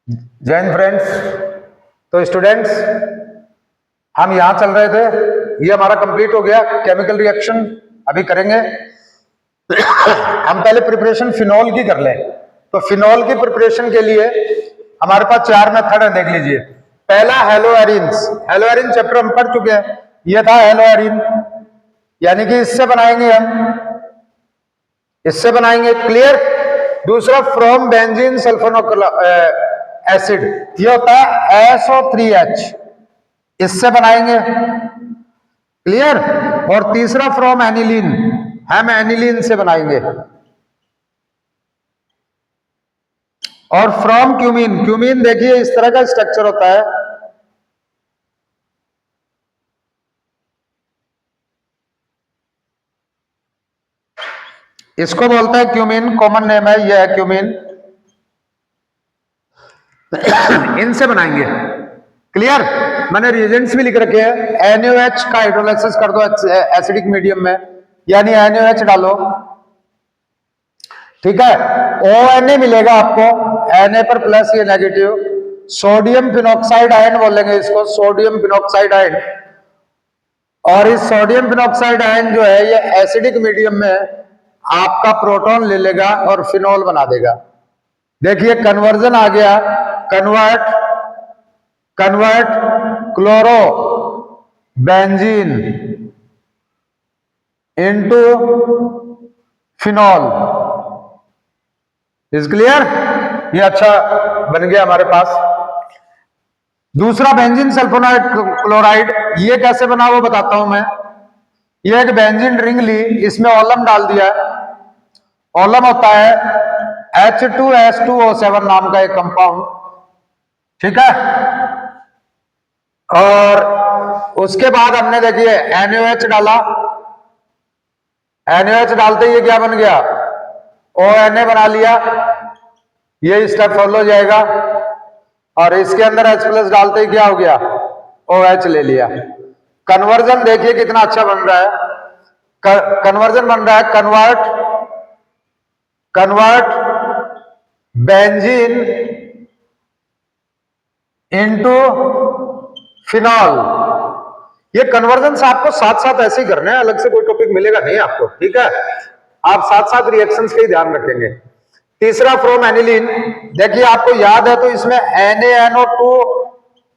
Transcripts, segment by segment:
जय हिंद फ्रेंड्स। तो स्टूडेंट्स, हम यहां चल रहे थे, ये हमारा कंप्लीट हो गया। केमिकल रिएक्शन अभी करेंगे। हम पहले प्रिपरेशन फिनॉल की कर लें। तो फिनॉल की प्रिपरेशन के लिए हमारे पास 4 मेथड है, देख लीजिए। पहला हेलोएरिन्स। हेलोएरिन चैप्टर हम पढ़ चुके हैं, ये था हेलोएरिन, यानी कि इससे बनाएंगे हम, इससे बनाएंगे, क्लियर। दूसरा फ्रॉम बेंजीन सल्फोनिक एसिड, ये होता है SO3H, इससे बनाएंगे, क्लियर। और तीसरा फ्रॉम एनिलीन, हम एनिलीन से बनाएंगे। और फ्रॉम क्यूमीन, क्यूमीन देखिए इस तरह का स्ट्रक्चर होता है, इसको बोलते हैं क्यूमीन, कॉमन नेम है, यह है क्यूमीन। इनसे बनाएंगे, क्लियर। मैंने रिएजेंट्स भी लिख रखे हैं। NaOH का हाइड्रोलाइसिस कर दो एसिडिक मीडियम में, यानी NaOH डालो, ठीक है। ONA मिलेगा आपको, Na पर प्लस, ये नेगेटिव। सोडियम फिनॉक्साइड आयन बोलेंगे इसको, सोडियम फिनॉक्साइड आयन। और इस सोडियम फिनॉक्साइड आयन जो है, ये एसिडिक मीडियम में आपका प्रोटॉन ले लेगा और फिनॉल बना देगा। देखिए कन्वर्जन आ गया, convert chloro benzene into phenol, is clear. ये अच्छा बन गया हमारे पास। दूसरा बेंजीन सल्फोनाइड क्लोराइड, ये कैसे बना वो बताता हूं मैं। ये एक बेंजीन रिंग ली, इसमें ओलम डाल दिया। ओलम होता है H2S2O7 नाम का एक कंपाउंड, ठीक है। और उसके बाद हमने देखिए NaOH डाला, NaOH डालते ही क्या बन गया, ONA बना लिया, ये स्टेप फॉलो हो जाएगा। और इसके अंदर H प्लस डालते ही क्या हो गया, OH ले लिया। कन्वर्जन देखिए कितना अच्छा बन रहा है, कन्वर्जन बन रहा है, कन्वर्ट बेंजीन इनटू फिनॉल। ये कन्वर्जन आपको साथ साथ ऐसे ही करना है, अलग से कोई टॉपिक मिलेगा नहीं आपको, ठीक है। आप साथ साथ रिएक्शंस का ही ध्यान रखेंगे। तीसरा फ्रॉम एनिलीन, देखिए आपको याद है तो इसमें NaNO2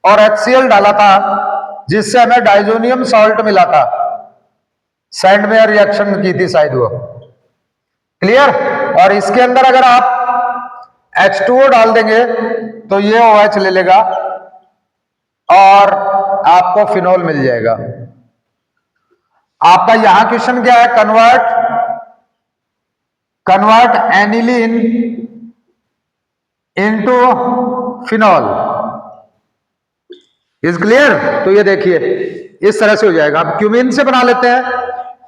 और HCl डाला था, जिससे हमें डाइजोनियम सॉल्ट मिला था। सैंडमेयर रिएक्शन की थी शायद वो, क्लियर। और इसके अंदर अगर आप H2O डाल देंगे तो ये OH ले लेगा और आपको फिनॉल मिल जाएगा। आपका यहां क्वेश्चन क्या है, convert aniline into phenol, is clear. तो ये देखिए इस तरह से हो जाएगा। अब क्यूमीन से बना लेते हैं।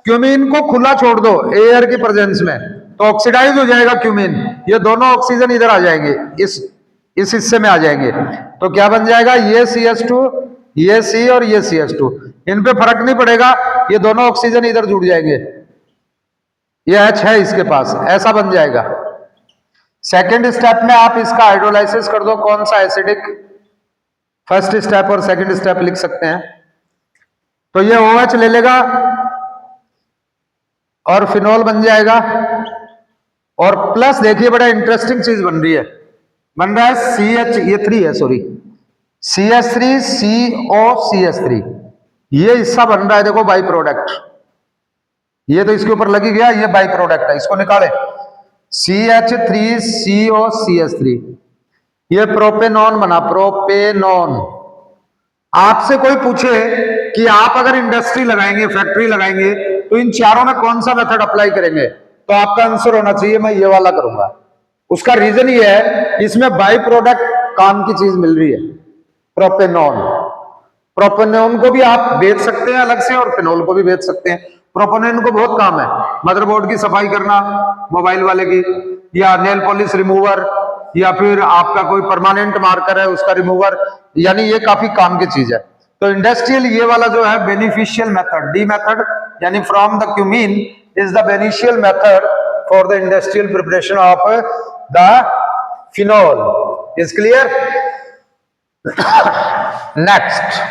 क्यूमीन को खुला छोड़ दो एयर की प्रेजेंस में तो ऑक्सीडाइज हो जाएगा क्यूमीन, ये दोनों ऑक्सीजन इधर आ जाएंगे, इस हिस्से में आ जाएंगे, तो क्या बन जाएगा, ये CH2, ये C और ये CH2, इन पे फर्क नहीं पड़ेगा, ये दोनों ऑक्सीजन इधर जुड़ जाएंगे, ये H है इसके पास, ऐसा बन जाएगा। सेकेंड स्टेप में आप इसका हाइड्रोलाइसिस कर दो, कौन सा एसिडिक, फर्स्ट स्टेप और सेकंड स्टेप लिख सकते हैं। तो ये OH ले लेगा और फिनॉल बन जाएगा। और प्लस देखिए बड़ा इंटरेस्टिंग चीज बन रही है, बन रहा है CH, ये 3 है सॉरी, CH3 COCH3, ये हिस्सा बन रहा है, देखो बाई प्रोडक्ट, ये तो इसके ऊपर लगी गया, ये बाई प्रोडक्ट है, इसको निकाले, CH3COCH3, ये प्रोपेनॉन बना, प्रोपेनॉन। आपसे कोई पूछे कि आप अगर इंडस्ट्री लगाएंगे, फैक्ट्री लगाएंगे, तो इन चारों में कौन सा मेथड अप्लाई करेंगे, तो आपका आंसर होना चाहिए मैं ये वाला करूंगा। उसका रीजन ये है, इसमें बाई प्रोडक्ट काम की चीज मिल रही है, प्रोपेनॉन। प्रोपेनॉन को भी आप बेच सकते हैं अलग से और फिनॉल को भी बेच सकते हैं। प्रोपेनॉन को बहुत काम है, मदरबोर्ड की सफाई करना मोबाइल वाले की, या नेल पॉलिश रिमूवर, या फिर आपका कोई परमानेंट मार्कर है उसका रिमूवर, यानी ये काफी काम की चीज है। तो इंडस्ट्रियल ये वाला जो है बेनिफिशियल मेथड, डी मेथड, यानी from the cumene is the beneficial method for the industrial preparation of the phenol, is clear. Next,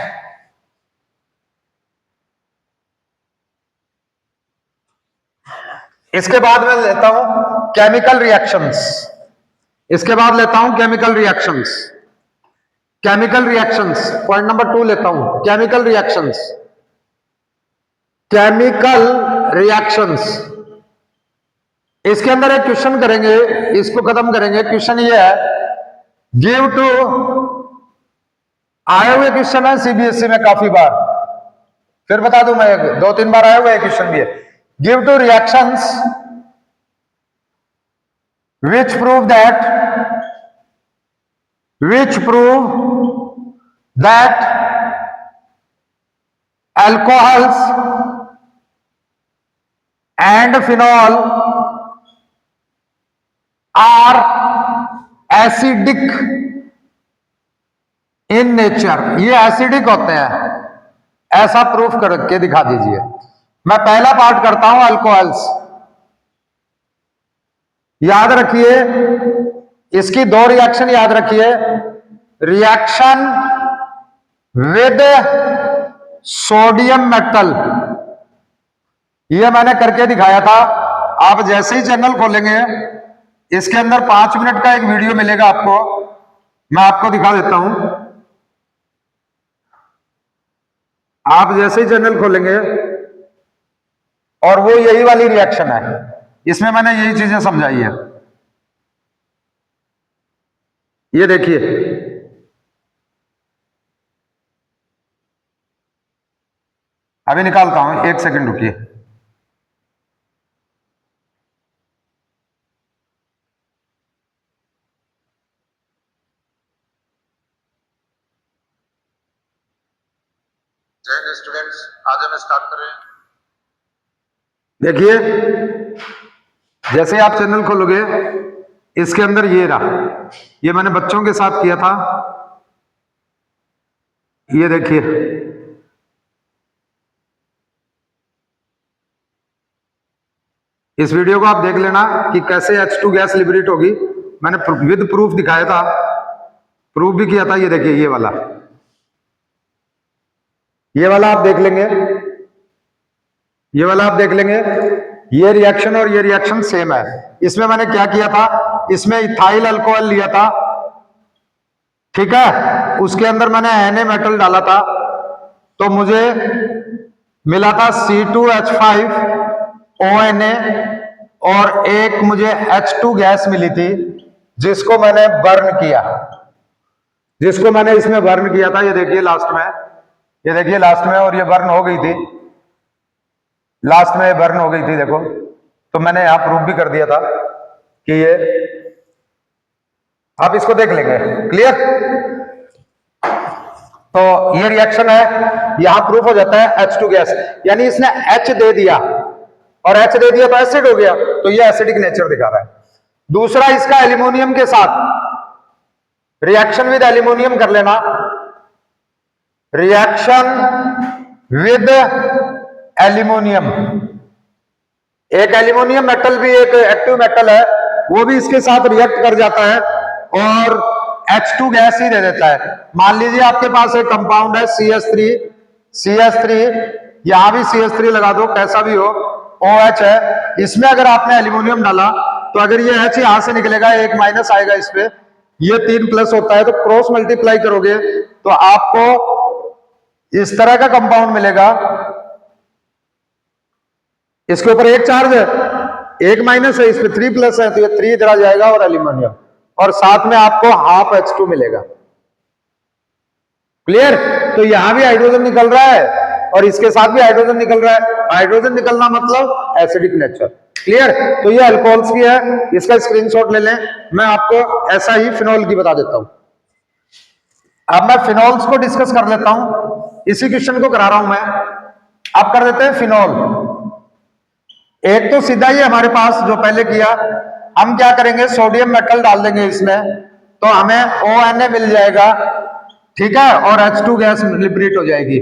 इसके बाद मैं लेता हूं केमिकल रिएक्शंस। इसके बाद लेता हूं chemical reactions. Chemical reactions point number 2 लेता हूं, केमिकल रिएक्शंस। केमिकल रिएक्शंस, इसके अंदर एक क्वेश्चन करेंगे, इसको खत्म करेंगे। क्वेश्चन ये है, गिव टू, आए हुए क्वेश्चन है सीबीएसई में काफी बार, फिर बता दूं मैं, 2-3 बार आए हुए क्वेश्चन भी है। Give two reactions which prove that alcohols and phenol are acidic in nature। ये एसिडिक होते हैं, ऐसा प्रूफ करके दिखा दीजिए। मैं पहला पार्ट करता हूं, अल्कोहल्स। याद रखिए, इसकी 2 रिएक्शन याद रखिए। रिएक्शन विद सोडियम मेटल, ये मैंने करके दिखाया था। आप जैसे ही चैनल खोलेंगे, इसके अंदर 5 मिनट का एक वीडियो मिलेगा आपको, मैं आपको दिखा देता हूं। आप जैसे ही चैनल खोलेंगे, और वो यही वाली रिएक्शन है, इसमें मैंने यही चीजें समझाई है। ये देखिए, अभी निकालता हूं, 1 सेकंड रुकिए। स्टूडेंट्स, आज हम स्टार्ट कर रहे हैं। देखिए, जैसे ही आप चैनल खोलोगे, इसके अंदर ये रहा, ये मैंने बच्चों के साथ किया था। ये देखिए, इस वीडियो को आप देख लेना कि कैसे H2 गैस लिबरेट होगी। मैंने विद प्रूफ दिखाया था, प्रूफ भी किया था। ये देखिए, ये वाला आप देख लेंगे, ये वाला आप देख लेंगे। ये रिएक्शन और ये रिएक्शन सेम है। इसमें मैंने क्या किया था, इसमें इथाइल अल्कोहल लिया था, ठीक है, उसके अंदर मैंने Na मेटल डाला था, तो मुझे मिला था C2H5ONa, और एक मुझे H2 गैस मिली थी, जिसको मैंने बर्न किया, जिसको मैंने इसमें बर्न किया था। ये देखिए लास्ट में, ये देखिए लास्ट में, और ये बर्न हो गई थी, लास्ट में बर्न हो गई थी, देखो। तो मैंने यहां प्रूफ भी कर दिया था कि ये, आप इसको देख लेंगे, क्लियर। तो ये रिएक्शन है, यहां प्रूफ हो जाता है H2 गैस, यानी इसने H दे दिया, और H दे दिया तो एसिड हो गया, तो ये एसिडिक नेचर दिखा रहा है। दूसरा, इसका एल्यूमिनियम के साथ रिएक्शन विद एल्यूमिनियम कर लेना। रिएक्शन विद एल्यूमिनियम, एक एल्यूमिनियम मेटल भी एक एक्टिव मेटल है, वो भी इसके साथ रिएक्ट कर जाता है और H2 गैस ही दे देता है। मान लीजिए आपके पास एक कंपाउंड है CH3, यहां भी CH3 लगा दो, कैसा भी हो, OH है। इसमें अगर आपने एल्यूमिनियम डाला, तो अगर ये H यहां से निकलेगा, एक माइनस आएगा इस पे, ये 3 प्लस होता है, तो क्रॉस मल्टीप्लाई करोगे तो आपको इस तरह का कंपाउंड मिलेगा। इसके ऊपर एक चार्ज है, एक माइनस है, इस पे 3 प्लस है, तो ये 3 इधर आ जाएगा और एल्यूमिनियम, और साथ में आपको हाफ H2 मिलेगा। क्लियर। तो यहां भी हाइड्रोजन निकल रहा है और इसके साथ भी हाइड्रोजन निकल रहा है। हाइड्रोजन निकलना मतलब एसिडिक नेचर। क्लियर। तो ये अल्कोहल्स की है, इसका स्क्रीनशॉट ले लें। मैं आपको ऐसा ही फिनॉल की बता देता हूं। अब मैं फिनॉल्स को डिस्कस कर लेता हूं, इसी क्वेश्चन को करा रहा हूं मैं। अब कर देते हैं फिनॉल। एक तो सीधा ही हमारे पास जो पहले किया, हम क्या करेंगे, सोडियम मेटल डाल देंगे इसमें, तो हमें ONa मिल जाएगा, ठीक है, और H2 गैस लिबरेट हो जाएगी।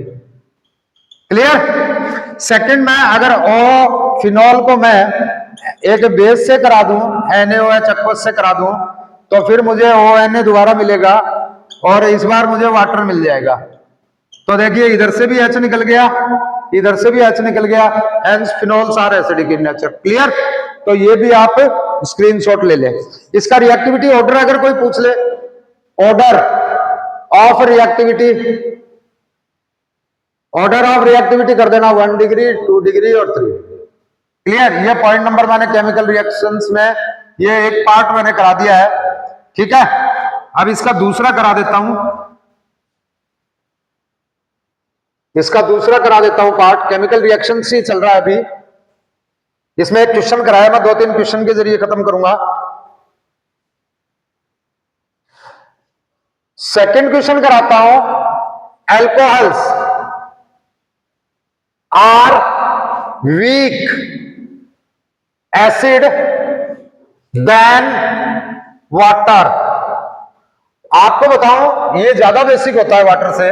क्लियर। सेकंड में अगर O फिनॉल को मैं एक बेस से करा दूं, NaOH aqueous से करा दूं, तो फिर मुझे ONa दोबारा मिलेगा, और इस बार मुझे वाटर मिल जाएगा। तो देखिए इधर से भी H निकल गया, इधर से भी H निकल गया, hence phenols are acidic in nature. Clear? तो ये भी आप स्क्रीनशॉट ले लें। इसका रिएक्टिविटी ऑर्डर अगर कोई पूछ ले, order of reactivity, order of reactivity कर देना 1 डिग्री, 2 डिग्री और 3 डिग्री। क्लियर? ये पॉइंट नंबर मैंने केमिकल रिएक्शंस में ये एक पार्ट मैंने करा दिया है। ठीक है, अब इसका दूसरा करा देता हूं, इसका दूसरा करा देता हूं पार्ट। केमिकल रिएक्शन से चल रहा है अभी, इसमें एक क्वेश्चन कराया, मैं 2-3 क्वेश्चन के जरिए खत्म करूंगा। सेकंड क्वेश्चन कराता हूं, alcohols are weak acid than water. आपको बताऊं ये ज्यादा बेसिक होता है वाटर से।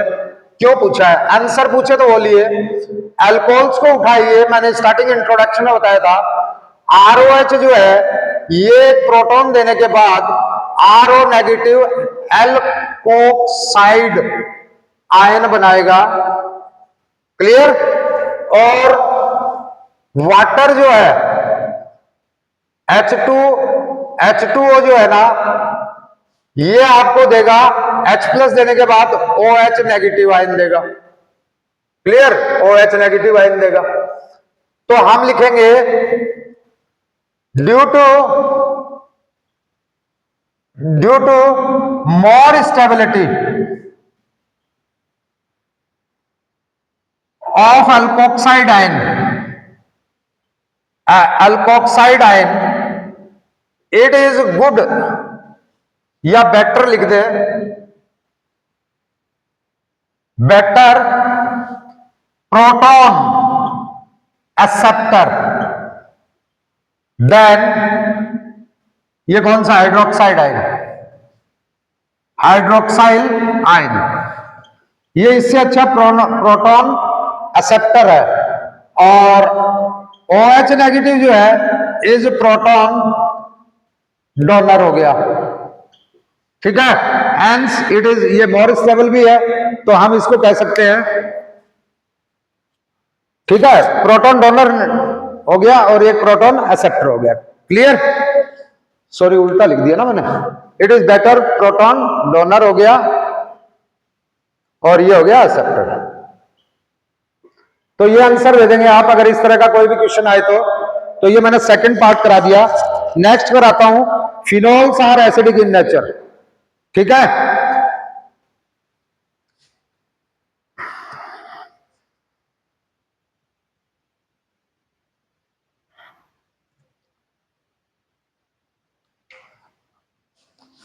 क्यों पूछा है? आंसर पूछे तो बोलिए। अल्कोहल्स को उठाइए, मैंने स्टार्टिंग इंट्रोडक्शन में बताया था, ROH जो है ये प्रोटॉन देने के बाद RO नेगेटिव एल्कोक्साइड आयन बनाएगा। क्लियर? और वाटर जो है H2O जो है ना, ये आपको देगा H प्लस देने के बाद OH नेगेटिव आयन देगा। क्लियर? OH नेगेटिव आयन देगा। तो हम लिखेंगे due to more stability of alkoxide ion it is good, या बेटर लिख दे, बेटर प्रोटॉन एक्सेप्टर देन, ये कौन सा? Hydroxide ion, hydroxyl ion. ये इससे अच्छा प्रोटॉन एक्सेप्टर है। और OH नेगेटिव जो है इज प्रोटॉन डोनर हो गया। ठीक है, हेंस इट इज, ये मोर स्टेबल भी है, तो हम इसको कह सकते हैं, ठीक है, प्रोटॉन डोनर हो गया और एक प्रोटॉन एक्सेप्टर हो गया। क्लियर? सॉरी उल्टा लिख दिया ना मैंने। It is better proton donor हो गया और ये हो गया एक्सेप्टर। तो ये आंसर दे देंगे आप अगर इस तरह का कोई भी क्वेश्चन आए तो ये मैंने सेकंड पार्ट करा दिया। नेक्स्ट कराता हूं, phenols are acidic in nature. ठीक है,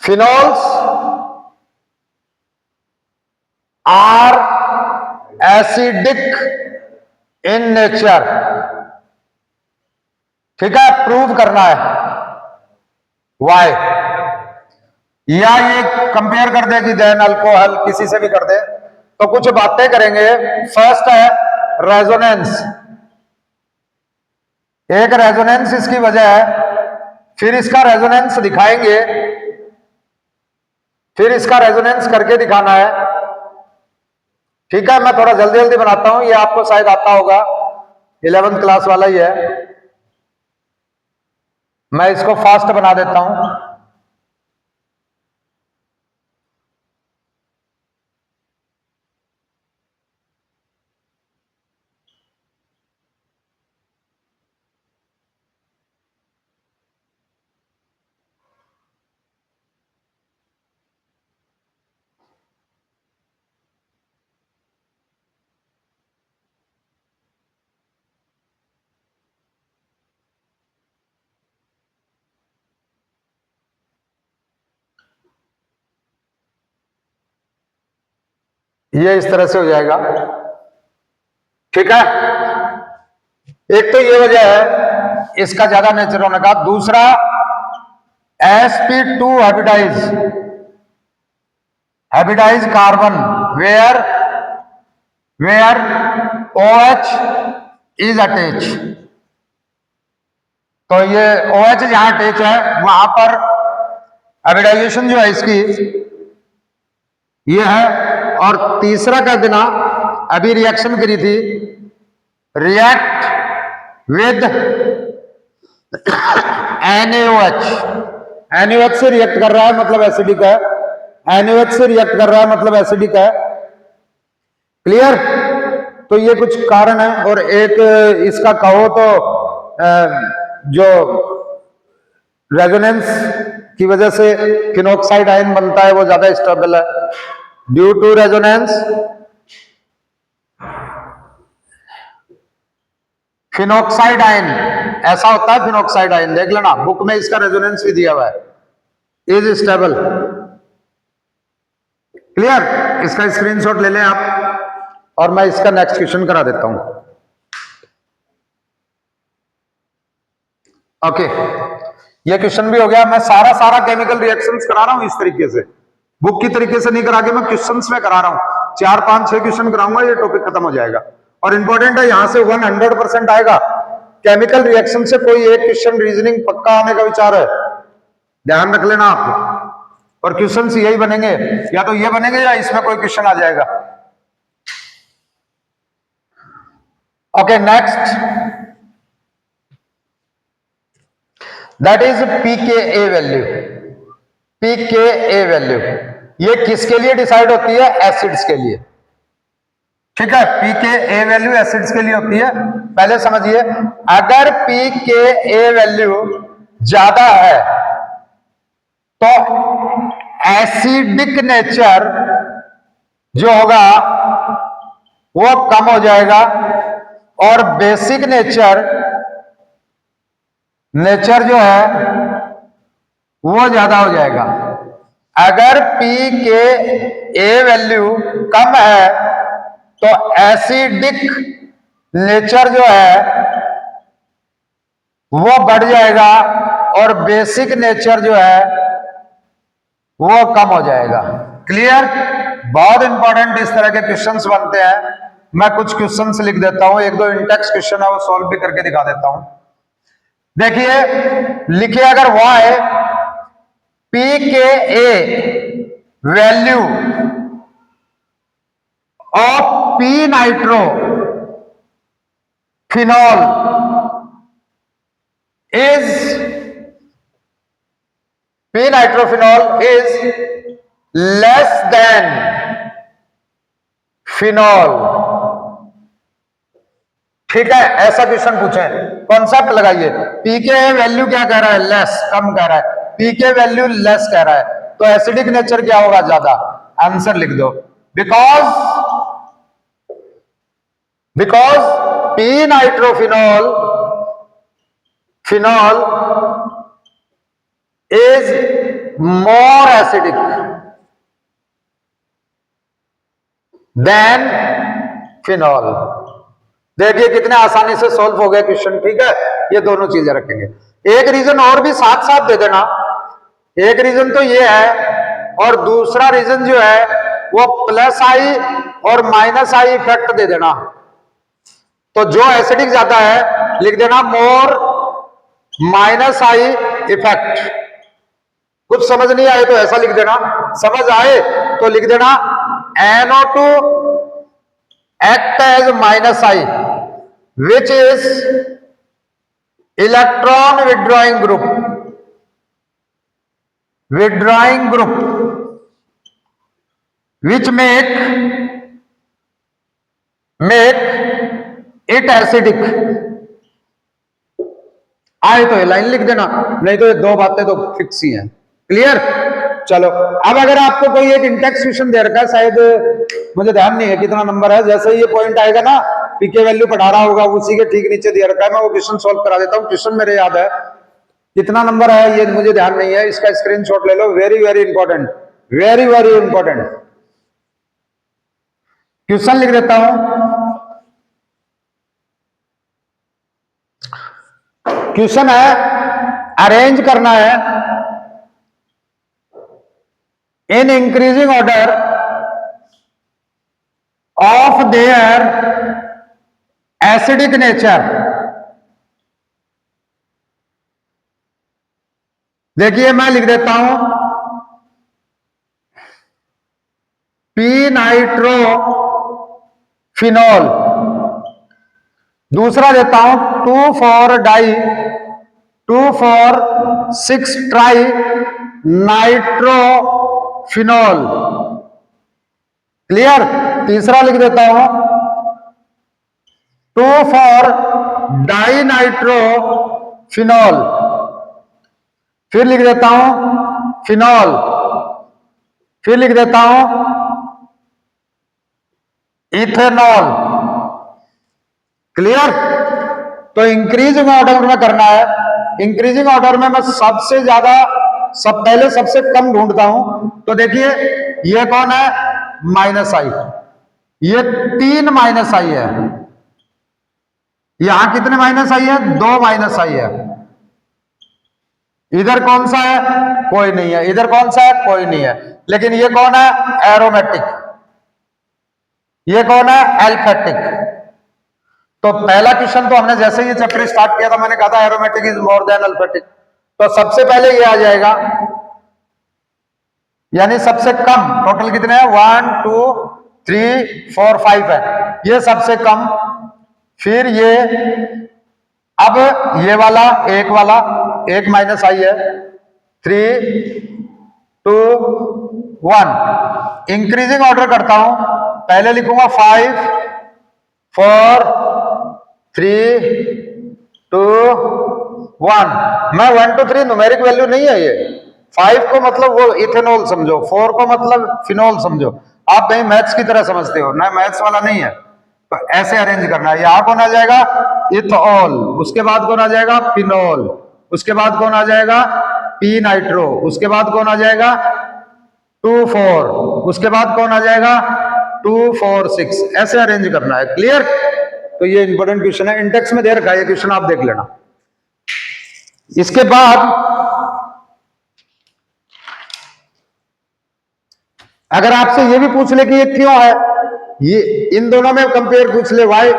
phenols are acidic in nature. ठीक है, प्रूव करना है वाई, या ये कंपेयर कर दे कि देन अल्कोहल किसी से भी कर दे। तो कुछ बातें करेंगे। फर्स्ट है रेजोनेंस, एक रेजोनेंस इसकी वजह है, फिर इसका रेजोनेंस दिखाएंगे, फिर इसका रेजोनेंस करके दिखाना है। ठीक है, मैं थोड़ा जल्दी जल्दी बनाता हूं, ये आपको शायद आता होगा, 11th क्लास वाला ही है, मैं इसको फास्ट बना देता हूं। ये इस तरह से हो जाएगा। ठीक है, एक तो ये वजह है इसका ज्यादा नेचर होने का। दूसरा sp2 hybridise carbon where OH is attach. तो ये OH जहां अटैच है वहां पर हाइब्रिडाइजेशन जो है इसकी ये है। और तीसरा कह देना, अभी रिएक्शन करी थी, रिएक्ट विद NaOH। NaOH से रिएक्ट कर रहा है मतलब एसिडिक है, NaOH से रिएक्ट कर रहा है मतलब एसिडिक है। क्लियर? तो ये कुछ कारण है। और एक इसका कहो तो जो रेजोनेंस की वजह से फिनॉक्साइड आयन बनता है वो ज्यादा स्टेबल है। Due to resonance phenoxide ion, ऐसा होता है फिनॉक्साइड आयन, देख लेना बुक में इसका रेजोनेंस भी दिया हुआ है, इज स्टेबल। क्लियर? इसका स्क्रीनशॉट ले लें आप और मैं इसका नेक्स्ट क्वेश्चन करा देता हूं। ओके, ये क्वेश्चन भी हो गया। मैं सारा केमिकल रिएक्शंस करा रहा हूं इस तरीके से, बुक की तरीके से नहीं करा के मैं क्वेश्चंस में करा रहा हूं। 4 5 6 क्वेश्चन कराऊंगा, ये टॉपिक खत्म हो जाएगा। और इंपॉर्टेंट है, यहां से 100% आएगा। केमिकल रिएक्शन से कोई एक क्वेश्चन रीजनिंग पक्का आने का विचार है, ध्यान रख लेना आप। और क्वेश्चंस यही बनेंगे, या तो ये बनेंगे या इसमें कोई क्वेश्चन आ जाएगा। Okay, next, that is pKa value. pKa value ये किसके लिए डिसाइड होती है? एसिड्स के लिए। ठीक है, pKa वैल्यू एसिड्स के लिए होती है। पहले समझिए, अगर pKa वैल्यू ज्यादा है तो एसिडिक नेचर जो होगा वो कम हो जाएगा और बेसिक नेचर जो है वो ज्यादा हो जाएगा। अगर pKa वैल्यू कम है तो एसिडिक नेचर जो है वो बढ़ जाएगा और बेसिक नेचर जो है वो कम हो जाएगा। क्लियर? बहुत इंपॉर्टेंट इस तरह के क्वेश्चंस बनते हैं। मैं कुछ क्वेश्चंस लिख देता हूं, एक दो इंटेक्स क्वेश्चन है वो सॉल्व भी करके दिखा देता हूं। देखिए, लिखिए अगर y pKa value of p nitro phenol is p nitrophenol is less than phenol. ठीक है, ऐसा क्वेश्चन पूछे, कॉन्सेप्ट लगाइए। pKa वैल्यू क्या कह रहा है? लेस, कम कह रहा है। pK वैल्यू लेस कह रहा है तो एसिडिक नेचर क्या होगा? ज्यादा। आंसर लिख दो, because p nitrophenol is more acidic then phenol. देखिए कितने आसानी से सॉल्व हो गया क्वेश्चन। ठीक है, ये दोनों चीजें रखेंगे। एक रीजन और भी साथ साथ दे देना। एक रीजन तो ये है और दूसरा रीजन जो है वो प्लस आई और माइनस आई इफेक्ट दे देना। तो जो एसिडिक ज्यादा है लिख देना मोर माइनस आई इफेक्ट। कुछ समझ नहीं आए तो ऐसा लिख देना, समझ आए तो लिख देना NO2 act as minus I which is electron withdrawing group which make it acidic। आए तो ये लाइन लिख देना, नहीं तो ये दो बातें तो फिक्स ही हैं। क्लियर? चलो, अब अगर आपको कोई एक इंटेक्स क्वेश्चन दे रखा है, शायद मुझे ध्यान नहीं है कितना नंबर है, जैसे ये पॉइंट आएगा ना पीके वैल्यू पढ़ा रहा होगा उसी के ठीक नीचे दिया रखा है, मैं वो क्वेश्चन सॉल्व करा देता हूँ। क्वेश्चन मेरे याद है, कितना नंबर है ये मुझे ध्यान नहीं है, इसका स्क्रीनशॉट ले लो। Very very important, very very important question लिख देता हूं। क्वेश्चन है, अरेंज करना है in increasing order of their acidic nature. देखिए मैं लिख देता हूं पी नाइट्रो फिनॉल। दूसरा देता हूं 2,4-6 ट्राई नाइट्रोफिनॉल। क्लियर। तीसरा लिख देता हूं 2,4 डाइनाइट्रोफिनॉल। फिर लिख देता हूं फिनॉल। फिर लिख देता हूं इथेनॉल। क्लियर। तो इंक्रीजिंग ऑर्डर में करना है। इंक्रीजिंग ऑर्डर में मैं सबसे ज्यादा पहले सबसे कम ढूंढता हूं। तो देखिए ये कौन है, -i। ये 3 -i है। यहां कितने -i है, 2 -i है। इधर कौन सा है, कोई नहीं है। इधर कौन सा है, कोई नहीं है। लेकिन ये कौन है, एरोमेटिक। ये कौन है, एल्फेटिक। तो पहला क्वेश्चन तो हमने जैसे ही चैप्टर स्टार्ट किया था मैंने कहा था एरोमेटिक इज मोर देन अल्फेटिक। तो सबसे पहले ये आ जाएगा, यानी सबसे कम। टोटल कितने हैं, 1 2 3 4 5 है, ये सबसे कम। फिर ये, अब ये वाला एक -i है। 3 2 1 इंक्रीजिंग ऑर्डर करता हूं। पहले लिखूंगा 5 4 3 2 1। मैं 1 2 3 न्यूमेरिक वैल्यू नहीं है ये। 5 को मतलब वो इथेनॉल समझो, 4 को मतलब फिनॉल समझो। आप कहीं मैथ्स की तरह समझते हो ना, मैथ्स वाला नहीं है। तो ऐसे अरेंज करना है। यहां कौन आ जाएगा, इथॉल। उसके बाद कौन आ जाएगा, फिनॉल। उसके बाद कौन आ जाएगा, पी नाइट्रो। उसके बाद कौन आ जाएगा, 2 4। उसके बाद कौन आ जाएगा, 2 4 6। ऐसे अरेंज करना है। क्लियर। तो ये इंपॉर्टेंट क्वेश्चन है, इंडेक्स में दे रखा है ये क्वेश्चन, आप देख लेना। इसके बाद अगर आपसे ये भी पूछ ले कि ये क्यों है, ये इन दोनों में कंपेयर पूछ ले, वाई,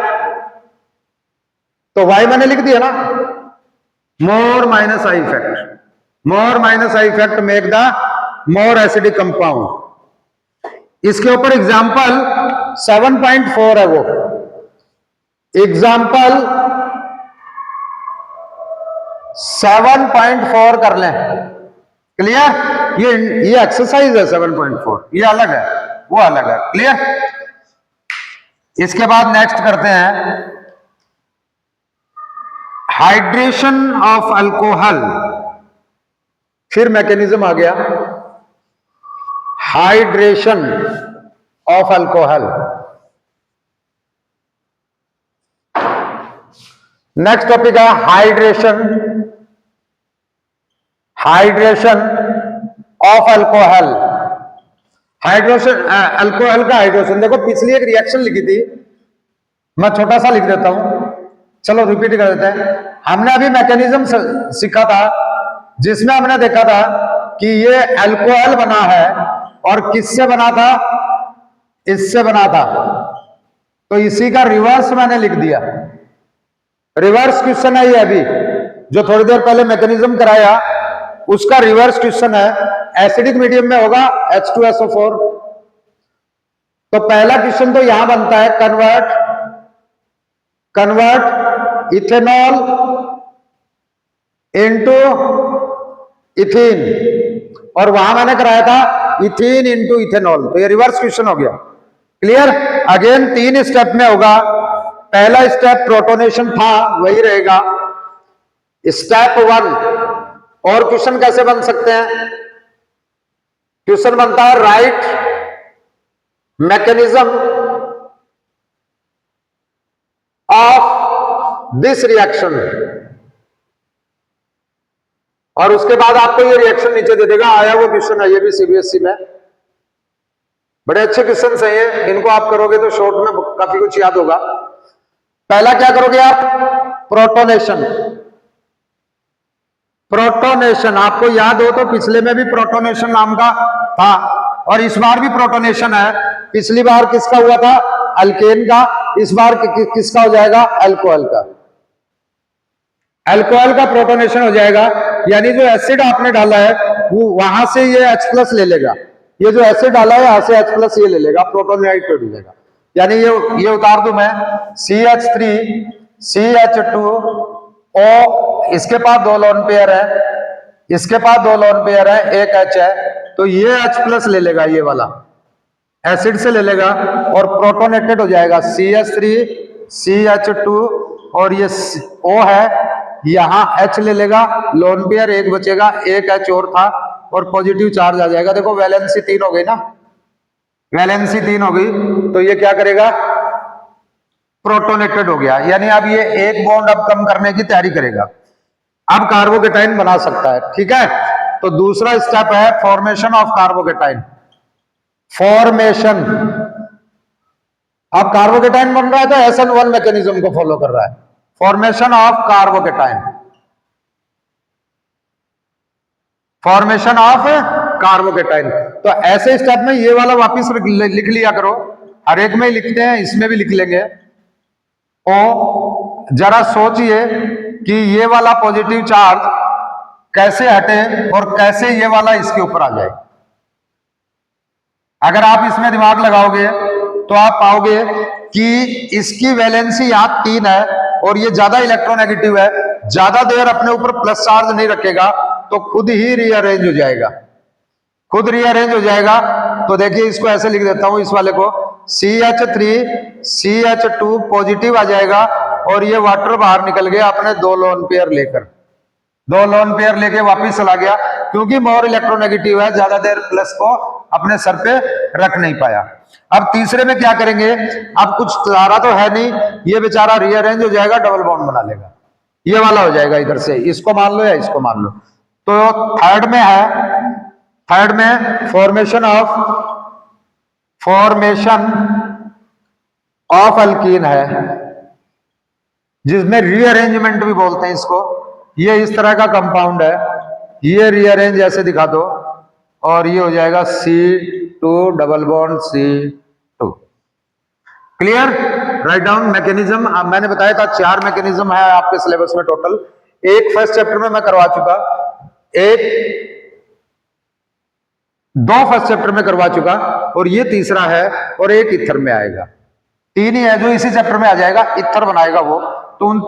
तो वाई मैंने लिख दिया ना, मोर -i effect. More -i effect make the more acidic compound. इसके ऊपर एग्जाम्पल 7.4 है वो। एग्जाम्पल 7.4 कर लें। क्लियर। ये एक्सरसाइज है 7.4, ये अलग है, वो अलग है। क्लियर। इसके बाद नेक्स्ट करते हैं हाइड्रेशन ऑफ अल्कोहल। फिर मैकेनिज्म आ गया, hydration of alcohol. Next topic है hydration of alcohol. Hydration, alcohol का हाइड्रेशन। देखो पिछली एक रिएक्शन लिखी थी, मैं छोटा सा लिख देता हूं, चलो रिपीट कर देते हैं। हमने अभी मैकेनिज्म सीखा था जिसमें हमने देखा था कि ये अल्कोहल बना है और किससे बना था, इससे बना था। तो इसी का रिवर्स मैंने लिख दिया। रिवर्स क्वेश्चन है ये, अभी जो थोड़ी देर पहले मैकेनिज्म कराया उसका रिवर्स क्वेश्चन है। एसिडिक मीडियम में होगा H2SO4। तो पहला क्वेश्चन तो यहां बनता है, कन्वर्ट इथेनॉल इनटू इथीन, और वहां मैंने कराया था इथीन इनटू इथेनॉल। तो ये रिवर्स क्वेश्चन हो गया। क्लियर। अगेन 3 स्टेप में होगा। पहला स्टेप प्रोटोनेशन था, वही रहेगा। स्टेप 1। और क्वेश्चन कैसे बन सकते हैं, क्वेश्चन बनता है right mechanism of this reaction, और उसके बाद आपको ये रिएक्शन नीचे दे देगा। आया वो क्वेश्चन है ये भी सीबीएसई में, बड़े अच्छे क्वेश्चन है ये। इनको आप करोगे तो शॉर्ट में काफी कुछ याद होगा। पहला क्या करोगे आप, प्रोटोनेशन। प्रोटोनेशन आपको याद हो तो पिछले में भी प्रोटोनेशन नाम का था, और इस बार भी प्रोटोनेशन है। पिछली बार किसका हुआ था, अल्केन का। इस बार किसका हो जाएगा, अल्कोहल का। अल्कोहल का प्रोटोनेशन हो जाएगा, यानी जो एसिड आपने डाला है वो वहां से ये H+ ले लेगा। ये जो एसिड डाला है यहां से H प्लस ये ले लेगा, प्रोटोन नाइट्रेट हो जाएगा। यानी ये उतार दूं मैं CH3 CH2 O, इसके पास 2 लोन पेयर है, इसके पास 2 लोन पेयर है, एक H है, तो ये H प्लस ले लेगा, ये वाला एसिड से ले लेगा और प्रोटोनेटेड हो जाएगा CH3 CH2 और ये O है, यहां H ले लेगा, लोन पेयर एक बचेगा, एक H और था और पॉजिटिव चार्ज आ जाएगा। देखो वैलेंसी 3 हो गई ना, वैलेंसी 3 हो गई, तो ये क्या करेगा, प्रोटोनेटेड हो गया। यानी अब ये एक बॉन्ड अब कम करने की तैयारी करेगा, अब कार्बोकेटाइन बना सकता है। ठीक है, तो दूसरा स्टेप है फॉर्मेशन ऑफ कार्बोकेटाइन। फॉर्मेशन, अब कार्बोकेटाइन बन रहा है तो SN1 मैकेनिज्म को फॉलो कर रहा है, formation of carbocation, formation of carbocation. तो ऐसे स्टेप में ये वाला वापिस लिख लिया करो, हर एक में लिखते हैं, इसमें भी लिख लेंगे। ओ जरा सोचिए कि ये वाला पॉजिटिव चार्ज कैसे हटे और कैसे ये वाला इसके ऊपर आ जाए। अगर आप इसमें दिमाग लगाओगे तो आप पाओगे कि इसकी वैलेंसी यहां 3 है और ये ज्यादा इलेक्ट्रोनेगेटिव है, ज्यादा देर अपने ऊपर प्लस चार्ज नहीं रखेगा तो खुद ही रीअरेंज हो जाएगा, खुद रीअरेंज हो जाएगा। तो देखिए इसको ऐसे लिख देता हूं, इस वाले को CH3 CH2 पॉजिटिव आ जाएगा और ये वाटर बाहर निकल गया अपने 2 लोन पेयर लेकर, 2 लोन पेयर लेके वापिस चला गया, क्योंकि मोर इलेक्ट्रोनेगेटिव है, ज्यादा देर प्लस को अपने सर पे रख नहीं पाया। अब तीसरे में क्या करेंगे, अब कुछ सहारा तो है नहीं, ये बेचारा रीअरेंज हो जाएगा, डबल बॉन्ड बना लेगा, ये वाला हो जाएगा इधर से, इसको मान लो या इसको मान लो। तो थर्ड में है, थर्ड में फॉर्मेशन ऑफ अल्कीन है, जिसमें रीअरेंजमेंट भी बोलते हैं इसको। ये इस तरह का कंपाउंड है, ये रीअरेंज ऐसे दिखा दो और ये हो जाएगा C2 double bond C2। Clear, write down mechanism. मैंने बताया था 4 मैकेनिज्म है आपके सिलेबस में टोटल, एक फर्स्ट चैप्टर में मैं करवा चुका, एक 2 फर्स्ट चैप्टर में करवा चुका और ये तीसरा है और एक इथर में आएगा, 3 ही है जो इसी चैप्टर में आ जाएगा, इथर बनाएगा वो, तो उन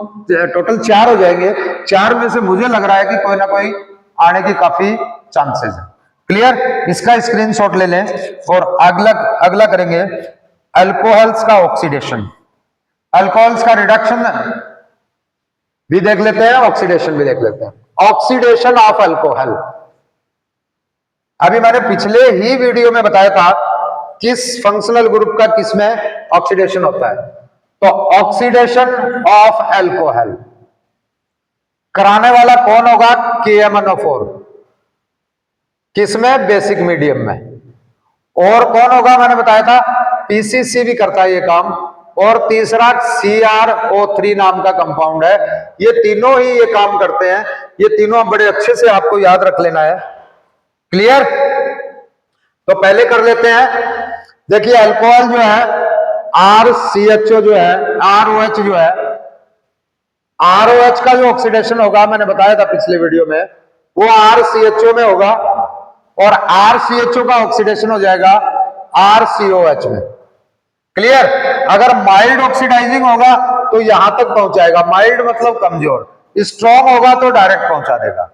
टोटल 4 हो जाएंगे। 4 में से मुझे लग रहा है कि कोई ना कोई आने की काफी चांसेस है। क्लियर, इसका स्क्रीनशॉट ले लें और अगला करेंगे अल्कोहल्स का ऑक्सीडेशन, अल्कोहल्स का रिडक्शन भी देख लेते हैं, ऑक्सीडेशन भी देख लेते हैं। ऑक्सीडेशन ऑफ अल्कोहल, अभी मैंने पिछले ही वीडियो में बताया था किस फंक्शनल ग्रुप का किसमें ऑक्सीडेशन होता है। तो ऑक्सीडेशन ऑफ अल्कोहल कराने वाला कौन होगा, KMnO4, किसमें, बेसिक मीडियम में। और कौन होगा, मैंने बताया था PCC भी करता है ये काम, और तीसरा CrO3 नाम का कंपाउंड है। ये तीनों ही ये काम करते हैं, ये तीनों बड़े अच्छे से आपको याद रख लेना है। क्लियर, तो पहले कर लेते हैं। देखिए अल्कोहल जो है RCHO जो है, ROH जो है, ROH का जो ऑक्सीडेशन होगा मैंने बताया था पिछले वीडियो में, वो RCHO में होगा और RCHO का ऑक्सीडेशन हो जाएगा RCOH में। क्लियर, अगर माइल्ड ऑक्सीडाइजिंग होगा तो यहां तक पहुंचाएगा, माइल्ड मतलब कमजोर, स्ट्रॉन्ग होगा तो डायरेक्ट पहुंचा देगा,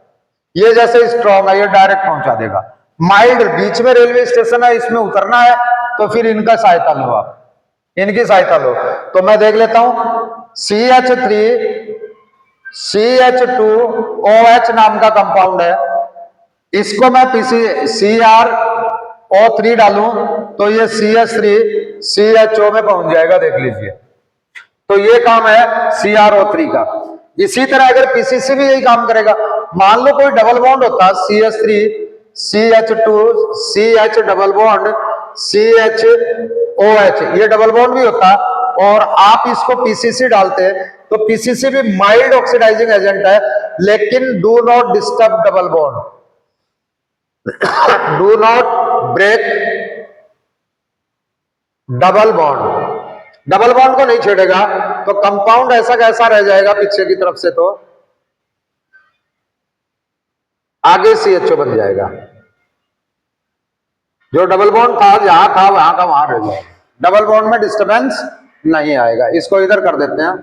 ये जैसे स्ट्रॉन्ग है ये डायरेक्ट पहुंचा देगा। माइल्ड बीच में रेलवे स्टेशन है, इसमें उतरना है तो फिर इनका सहायता लो, आप इनकी सहायता लो। तो मैं देख लेता हूं CH3 CH2OH नाम का कंपाउंड है, इसको मैं CrO3 डालूं तो ये CH3 CHO में पहुंच जाएगा, देख लीजिए। तो ये काम है CrO3 का। इसी तरह अगर PCC भी यही काम करेगा, मान लो कोई डबल बॉन्ड होता CH3 CH2 CH double bond CHOH, ये डबल बॉन्ड भी होता और आप इसको PCC डालते तो PCC भी माइल्ड ऑक्सीडाइजिंग एजेंट है, लेकिन do not disturb double bond, do not break double bond, double bond को नहीं छेड़ेगा तो कंपाउंड ऐसा कैसा रह जाएगा पीछे की तरफ से, तो आगे CHO बन जाएगा। जो डबल बॉन्ड था जहां था वहां का वहां रह जाएगा, डबल बॉन्ड में डिस्टर्बेंस नहीं आएगा। इसको इधर कर देते हैं,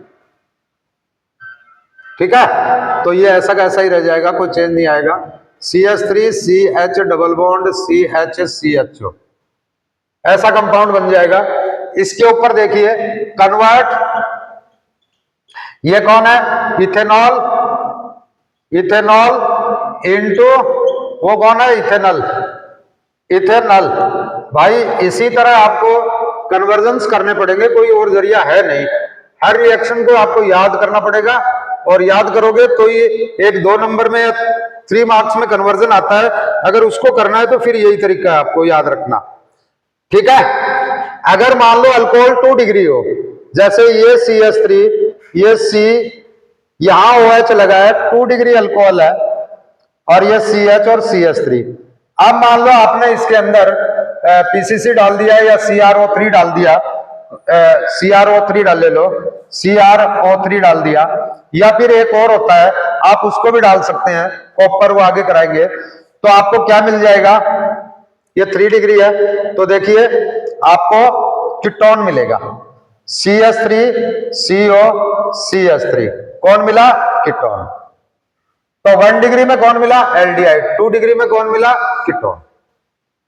ठीक है। तो ये ऐसा कैसा ही रह जाएगा, कोई चेंज नहीं आएगा। CH3 CH double bond CH CHO, ऐसा कंपाउंड बन जाएगा। इसके ऊपर देखिए कन्वर्ट, ये कौन है, इथेनॉल, इथेनॉल इनटू वो कौन है, इथेनॉल, इथेनॉल। भाई इसी तरह आपको कन्वर्जन्स करने पड़ेंगे, कोई और जरिया है नहीं। हर रिएक्शन को आपको याद करना पड़ेगा, और याद करोगे तो ये एक 2 नंबर में या 3 मार्क्स में कन्वर्जन आता है। अगर उसको करना है तो फिर यही तरीका है आपको याद रखना, ठीक है। अगर मान लो अल्कोहल 2 डिग्री हो, जैसे ये CH3, ये C, यहां OH लगा है, 2 डिग्री अल्कोहल है, और ये CH और CH3। अब मान लो आपने इसके अंदर PCC डाल दिया या CrO3 डाल दिया, CrO3 डाल ले लो, CrO3 डाल दिया, या फिर एक और होता है आप उसको भी डाल सकते हैं, कॉपर, वो आगे कराएंगे। तो आपको क्या मिल जाएगा, ये 3 डिग्री है, तो देखिए आपको कीटोन मिलेगा, CH3 CO CH3, कौन मिला, कीटोन। तो 1 डिग्री में कौन मिला, एल्डिहाइड, 2 डिग्री में कौन मिला, कीटोन।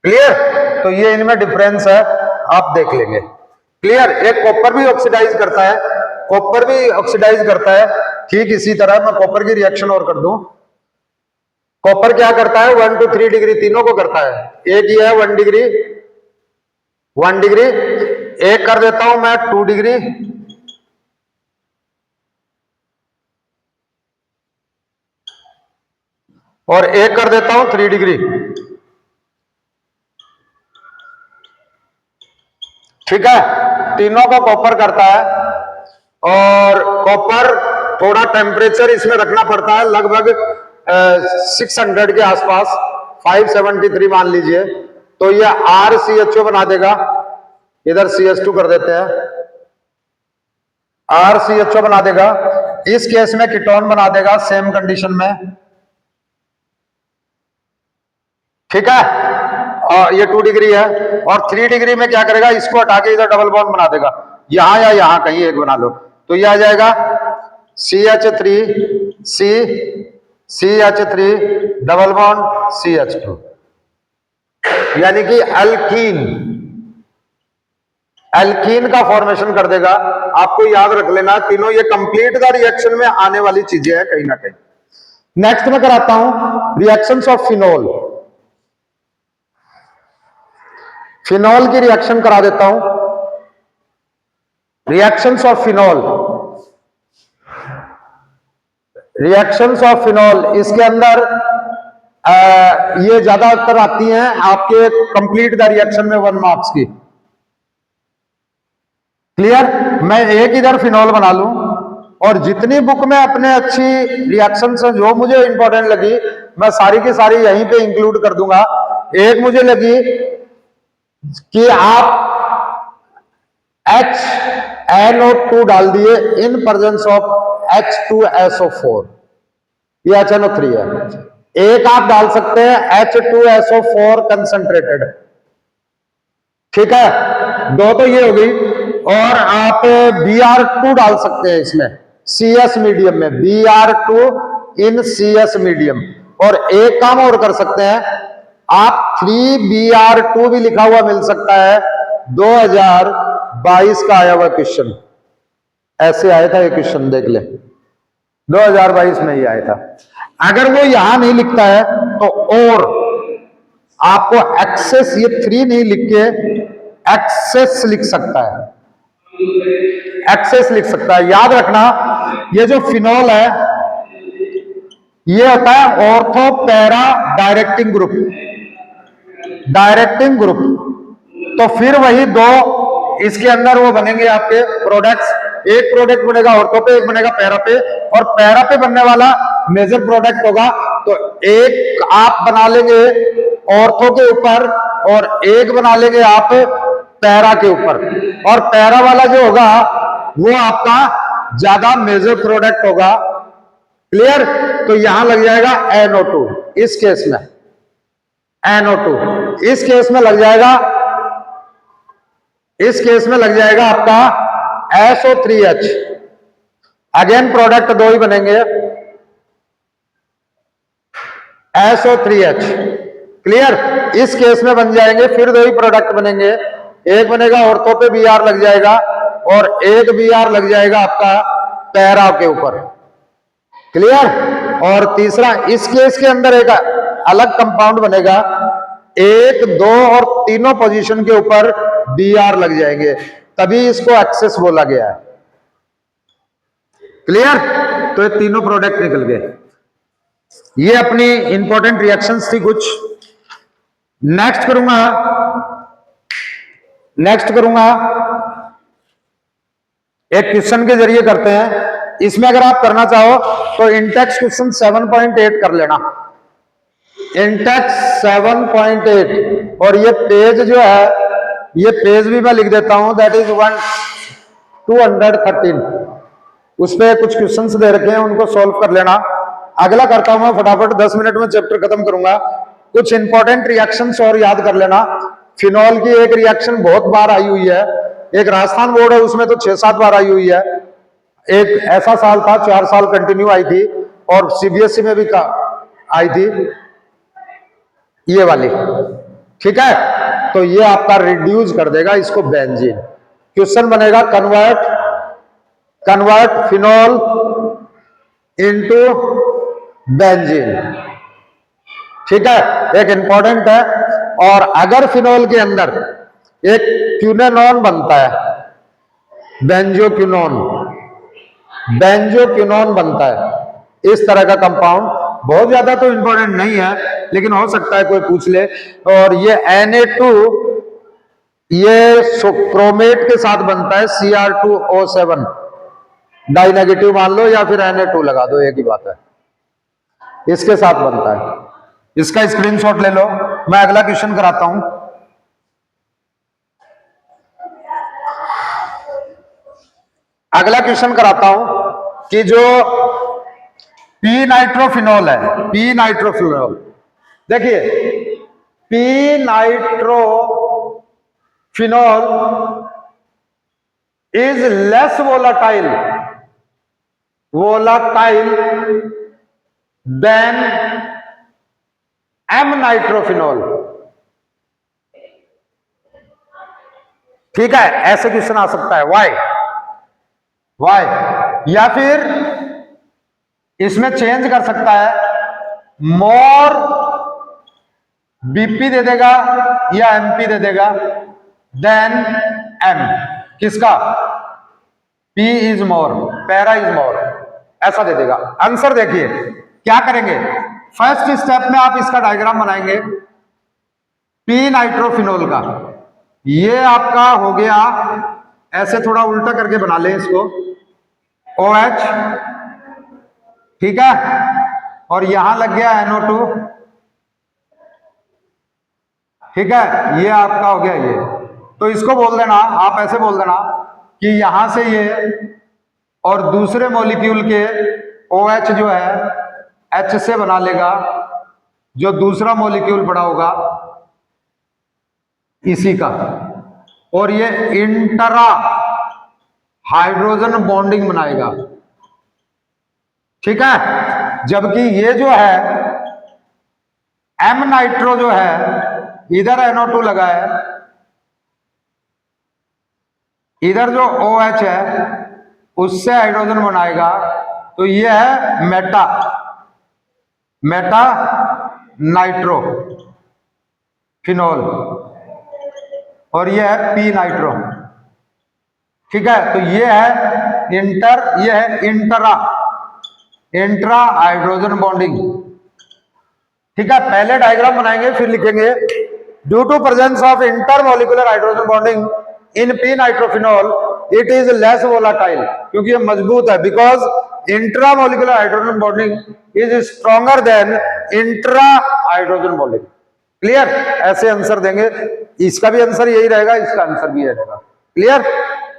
क्लियर। तो ये इनमें डिफरेंस है, आप देख लेंगे। क्लियर। एक कॉपर भी ऑक्सीडाइज करता है, कॉपर भी ऑक्सीडाइज करता है, ठीक इसी तरह मैं कॉपर की रिएक्शन और कर दूं। कॉपर क्या करता है, 1 to 3 डिग्री तीनों को करता है। एक ही है 1 डिग्री, 1 डिग्री, एक कर देता हूं मैं 2 डिग्री, और एक कर देता हूं 3 डिग्री, ठीक है। तीनों को कॉपर करता है, और कॉपर थोड़ा टेम्परेचर इसमें रखना पड़ता है, लगभग 600 के आसपास, 573 मान लीजिए। तो ये RCHO बना देगा, इधर CH2 कर देते हैं, RCHO बना देगा। इस केस में कीटोन बना देगा सेम कंडीशन में, ठीक है। और ये 2 डिग्री है, और 3 डिग्री में क्या करेगा, इसको हटा के इधर डबल बॉन्ड बना देगा, यहां या यहां कहीं एक बना लो, तो ये आ जाएगा CH3 C CH3 double bond CH2, यानी कि अल्कीन, अल्कीन का फॉर्मेशन कर देगा। आपको याद रख लेना, तीनों ये कंप्लीट द रिएक्शन में आने वाली चीजें हैं कहीं ना कहीं। नेक्स्ट में कराता हूं रिएक्शंस ऑफ फिनोल, फिनोल की रिएक्शन करा देता हूं, reactions of phenol, reactions of phenol. इसके अंदर ये ज्यादातर आती हैं आपके कंप्लीट द रिएक्शन में 1 मार्क्स की। क्लियर। मैं एक इधर फिनोल बना लूं, और जितनी बुक में अपने अच्छी रिएक्शंस जो मुझे इंपॉर्टेंट लगी मैं सारी की सारी यहीं पे इंक्लूड कर दूंगा। एक मुझे लगी कि आप HNO2 डाल दिए इन प्रेजेंस ऑफ H2SO4, ये HNO3 है। एक आप डाल सकते हैं H2SO4 कंसंट्रेटेड, ठीक है, 2 तो ये हो गई। और आप Br2 डाल सकते हैं इसमें CS मीडियम में, Br2 इन CS मीडियम। और एक काम और कर सकते हैं आप, 3Br2 भी लिखा हुआ मिल सकता है, 2022 का आया हुआ क्वेश्चन, ऐसे आया था ये क्वेश्चन, देख ले 2022 में ही आया था। अगर वो यहां नहीं लिखता है तो और आपको एक्सेस, ये 3 नहीं लिख के एक्सेस लिख सकता है, एक्सेस लिख सकता है। याद रखना ये जो फिनोल है ये होता है ortho para directing group, directing group. तो फिर वही 2 इसके अंदर वो बनेंगे आपके प्रोडक्ट्स, एक प्रोडक्ट बनेगा ऑर्थो पे, एक बनेगा पैरा पे, और पैरा पे बनने वाला मेजर प्रोडक्ट होगा। तो एक आप बना लेंगे ऑर्थो के ऊपर, और एक बना लेंगे आप पैरा के ऊपर, और पैरा वाला जो होगा वो आपका ज्यादा मेजर प्रोडक्ट होगा। क्लियर। तो यहां लग जाएगा NO2 इस केस में, NO2। इस केस में लग जाएगा, इस केस में लग जाएगा आपका SO3H। अगेन प्रोडक्ट दो ही बनेंगे, SO3H। क्लियर? इस केस में बन जाएंगे, फिर दो ही प्रोडक्ट बनेंगे, एक बनेगा ऑर्थो पे Br लग जाएगा और एक Br लग जाएगा आपका पैरा के ऊपर। क्लियर? और तीसरा इस केस के अंदर एक अलग कंपाउंड बनेगा, एक, दो और तीनों पोजीशन के ऊपर Br लग जाएंगे, तभी इसको एक्सेस बोला गया है। क्लियर? तो ये तीनों प्रोडक्ट निकल गए। ये अपनी इंपॉर्टेंट रिएक्शंस थी कुछ। नेक्स्ट करूंगा एक क्वेश्चन के जरिए करते हैं। इसमें अगर आप करना चाहो तो इंटेक्स क्वेश्चन 7.8 कर लेना, इंटेक्स 7.8। और ये पेज जो है, ये पेज भी मैं लिख देता हूं, दैट इज 213। उस पे कुछ क्वेश्चंस दे रखे हैं, उनको सॉल्व कर लेना। अगला करता हूं मैं फटाफट, 10 मिनट में चैप्टर खत्म करूंगा। कुछ इंपॉर्टेंट रिएक्शंस और याद कर लेना। फिनॉल की एक रिएक्शन बहुत बार आई हुई है, एक राजस्थान बोर्ड है उसमें तो 6-7 बार आई हुई है। एक ऐसा साल था 4 साल कंटिन्यू आई थी, और सीबीएसई में भी आई थी ये वाली। ठीक है, तो ये आपका रिड्यूस कर देगा इसको बेंजीन। क्वेश्चन बनेगा कन्वर्ट फिनॉल इनटू बेंजीन। ठीक है, एक इंपॉर्टेंट है। और अगर फिनॉल के अंदर एक क्यूनेनॉन बनता है, बेंजोक्विनोन बनता है, इस तरह का कंपाउंड, बहुत ज्यादा तो इंपॉर्टेंट नहीं है लेकिन हो सकता है कोई पूछ ले। और ये Na2 ये क्रोमेट के साथ बनता है, Cr2O7 डाई नेगेटिव मान लो या फिर Na2 लगा दो, एक ही बात है, इसके साथ बनता है। इसका स्क्रीनशॉट ले लो। मैं अगला क्वेश्चन कराता हूं। अगला क्वेश्चन कराता हूं कि जो पी नाइट्रोफिनॉल है, पी नाइट्रोफिनॉल, देखिए p nitrophenol is less volatile than m nitrophenol. ठीक है, ऐसे क्वेश्चन आ सकता है, वाई या फिर इसमें चेंज कर सकता है, मोर बीपी दे देगा या एमपी दे देगा देन एम। किसका? P is more, para is more, ऐसा दे देगा। आंसर देखिए क्या करेंगे। फर्स्ट स्टेप में आप इसका डायग्राम बनाएंगे पी नाइट्रोफिनॉल का। ये आपका हो गया, ऐसे थोड़ा उल्टा करके बना ले इसको, OH, ठीक है, और यहां लग गया NO2, ठीक है, ये आपका हो गया ये। तो इसको बोल देना, आप ऐसे बोल देना कि यहां से ये और दूसरे मॉलिक्यूल के OH जो है H से बना लेगा, जो दूसरा मॉलिक्यूल पड़ा होगा इसी का, और ये इंटरा हाइड्रोजन बॉन्डिंग बनाएगा। ठीक है, जबकि ये जो है एम नाइट्रो जो है, इधर NO2 लगा है, इधर जो OH है उससे हाइड्रोजन बनाएगा, तो ये है मेटा नाइट्रो फिनॉल, और ये है पी नाइट्रो। ठीक है, तो ये है ये है इंट्रा हाइड्रोजन बॉन्डिंग। ठीक है, पहले डायग्राम बनाएंगे फिर लिखेंगे due to presence of intermolecular hydrogen bonding in p nitrophenol it is less volatile, क्योंकि ये मजबूत है, because intramolecular hydrogen bonding is stronger than intra hydrogen bonding. Clear? ऐसे आंसर देंगे, इसका भी आंसर यही रहेगा, इसका आंसर भी यही रहेगा। क्लियर?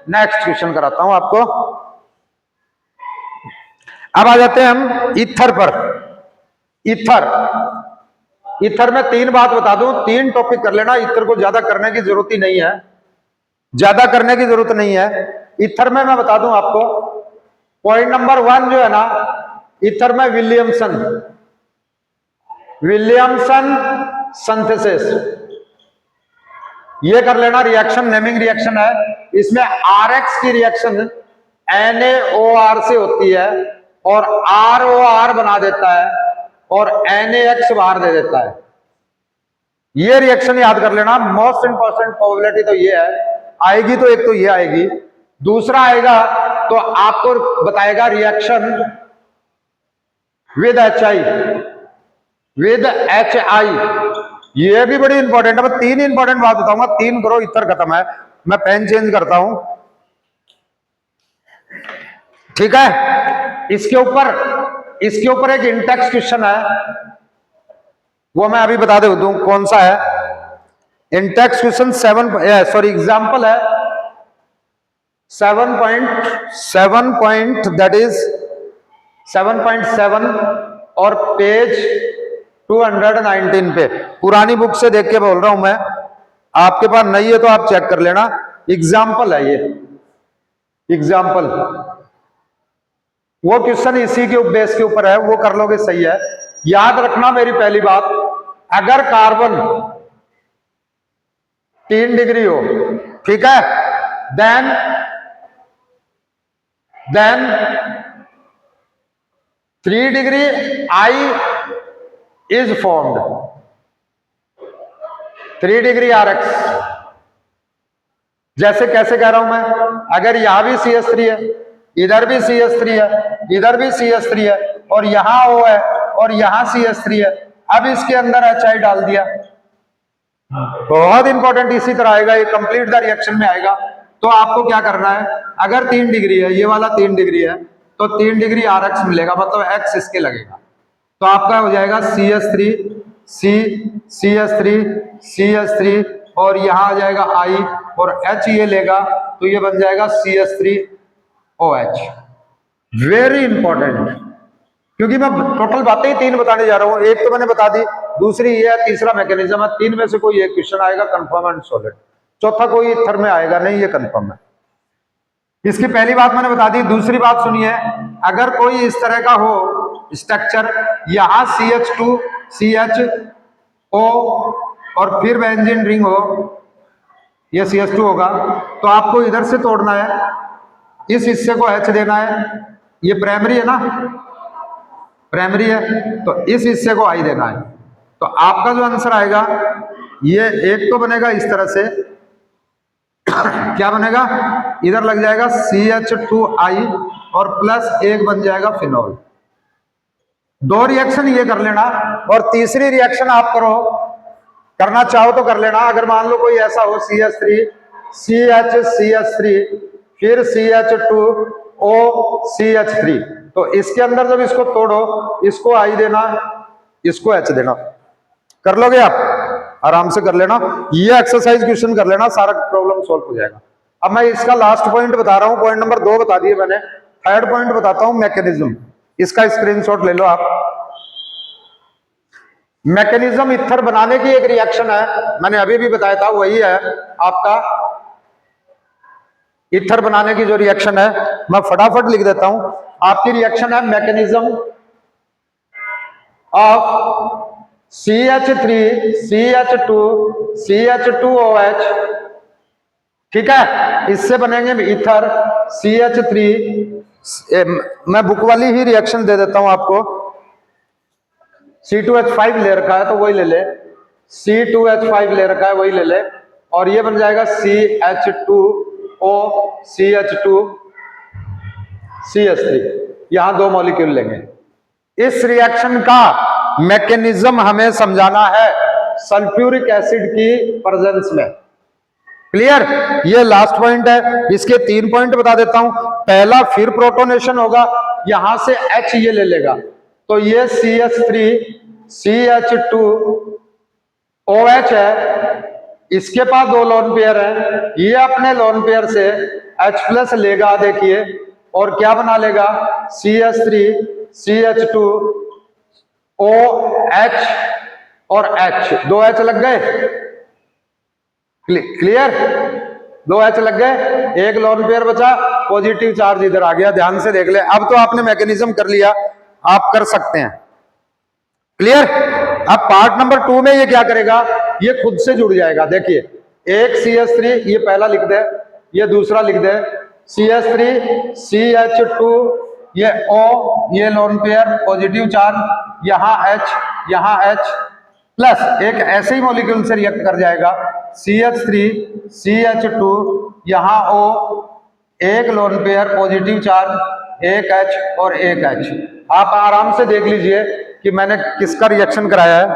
नेक्स्ट क्वेश्चन कराता हूं आपको। अब आ जाते हैं हम ईथर पर। ईथर ईथर में 3 बात बता दूं, 3 टॉपिक कर लेना, ईथर को ज्यादा करने की जरूरत ही नहीं है, ज्यादा करने की जरूरत नहीं है। ईथर में मैं बता दूं आपको, पॉइंट नंबर 1 जो है ना, ईथर में विलियमसन सिंथेसिस, ये कर लेना। रिएक्शन नेमिंग रिएक्शन है, इसमें RX की रिएक्शन NaOR से होती है और ROR बना देता है और NaX बाहर दे देता है। ये रिएक्शन याद कर लेना। मोस्ट इंपॉर्टेंट प्रोबेबिलिटी तो ये है, आएगी तो एक तो ये आएगी, दूसरा आएगा तो आपको बताएगा रिएक्शन विद HI, ये भी बड़ी इंपॉर्टेंट है। मैं 3 इंपॉर्टेंट बात बताऊंगा, 3 करो, इतर खत्म है। मैं पेन चेंज करता हूं, ठीक है। इसके ऊपर एक इंटेक्स क्वेश्चन है, वो मैं अभी बता दूं कौन सा है। इंटेक्स क्वेश्चन 7 एग्जाम्पल है 7.7 और पेज 219 पे। पुरानी बुक से देख के बोल रहा हूं मैं, आपके पास नहीं है तो आप चेक कर लेना। एग्जाम्पल है ये, एग्जाम्पल। वो क्वेश्चन इसी के बेस के ऊपर है, वो कर लोगे सही है। याद रखना मेरी पहली बात, अगर कार्बन 3 डिग्री हो, ठीक है, then 3 degree I is formed, 3 degree RX। जैसे कैसे कह रहा हूं मैं, अगर यहां भी CH3 है, इधर भी CH3 है, इधर भी CH3 है और यहां O है और यहां CH3 है, अब इसके अंदर HI डाल दिया, बहुत इंपॉर्टेंट। इसी तरह आएगा, ये कंप्लीट द रिएक्शन में आएगा। तो आपको क्या करना है, अगर 3 डिग्री है, ये वाला 3 डिग्री है, तो 3 डिग्री RX मिलेगा, मतलब X इसके लगेगा। तो आपका हो जाएगा CH3 CH3 और यहां आ जाएगा I और H ये लेगा, तो ये बन जाएगा CH3OH। वेरी इंपॉर्टेंट, क्योंकि मैं टोटल बातें ही 3 बताने जा रहा हूं। एक तो मैंने बता दी, दूसरी ये है, तीसरा मैकेनिज्म है। 3 में से कोई एक क्वेश्चन आएगा कंफर्म एंड सॉलिड, चौथा कोई ईथर में आएगा नहीं, ये कंफर्म है। इसकी पहली बात मैंने बता दी। दूसरी बात सुनिए, अगर कोई इस तरह का हो स्ट्रक्चर, यहां CH2 CHO और फिर बेंजीन रिंग हो, ये CH2 होगा, तो आपको इधर से तोड़ना है, इस हिस्से को H देना है, ये प्राइमरी है ना, प्राइमरी है, तो इस हिस्से को I देना है। तो आपका जो आंसर आएगा, ये एक तो बनेगा इस तरह से क्या बनेगा, इधर लग जाएगा CH2I और प्लस एक बन जाएगा फिनॉल। 2 रिएक्शन ये कर लेना, और तीसरी रिएक्शन आप करना चाहो तो कर लेना। अगर मान लो कोई ऐसा हो CH3 CH3 फिर CH2O CH3, तो इसके अंदर जब इसको तोड़ो, इसको I देना, इसको H देना। कर लोगे आप, आराम से कर लेना। ये एक्सरसाइज क्वेश्चन कर लेना, सारा प्रॉब्लम सॉल्व हो जाएगा। अब मैं इसका लास्ट पॉइंट बता रहा हूं, पॉइंट नंबर 2 बता दिए मैंने, थर्ड पॉइंट बताता हूं, मैकेनिज्म। इसका स्क्रीनशॉट ले लो आप। मैकेनिज्म ईथर बनाने की एक रिएक्शन है, मैंने अभी भी बताया था, वही है आपका ईथर बनाने की जो रिएक्शन है। मैं फटाफट लिख देता हूं, आपकी रिएक्शन है mechanism of CH3 CH2 CH2OH, ठीक है, इससे बनेंगे ईथर CH3। मैं बुक वाली ही रिएक्शन दे देता हूं आपको। C2H5 ले रखा है तो वही ले ले, C2H5 ले रखा है वही ले ले, और ये बन जाएगा CH2O CH2 CH3। यहां 2 मॉलिक्यूल लेंगे। इस रिएक्शन का मैकेनिज्म हमें समझाना है सल्फ्यूरिक एसिड की प्रेजेंस में। क्लियर? ये लास्ट पॉइंट है। इसके 3 पॉइंट बता देता हूं। पहला, फिर प्रोटोनेशन होगा, यहां से H ये ले लेगा, तो ये CH3 CH2OH है, इसके पास 2 लोन पेयर है, ये अपने लोन पेयर से H+ लेगा, देखिए, और क्या बना लेगा, CH3 CH2OH और H, 2 H लग गए, क्लियर, 2 H लग गए, एक लोन पेयर बचा, पॉजिटिव चार्ज इधर आ गया। ध्यान से देख ले, अब तो आपने मैकेनिज्म कर लिया, आप कर सकते हैं, क्लियर। अब पार्ट नंबर 2 में ये क्या करेगा, ये खुद से जुड़ जाएगा। देखिए एक CH3, ये पहला लिख दे, ये दूसरा लिख दे, CH3 CH2, ये O, ये लोन पेयर पॉजिटिव चार्ज, यहाँ H, यहाँ H, प्लस एक ऐसे ही मॉलिक्यूल से रिएक्ट कर जाएगा, CH3 CH2, यहाँ O, एक लोन पेयर पॉजिटिव चार्ज, एक H और एक H। आप आराम से देख लीजिए कि मैंने किसका रिएक्शन कराया है,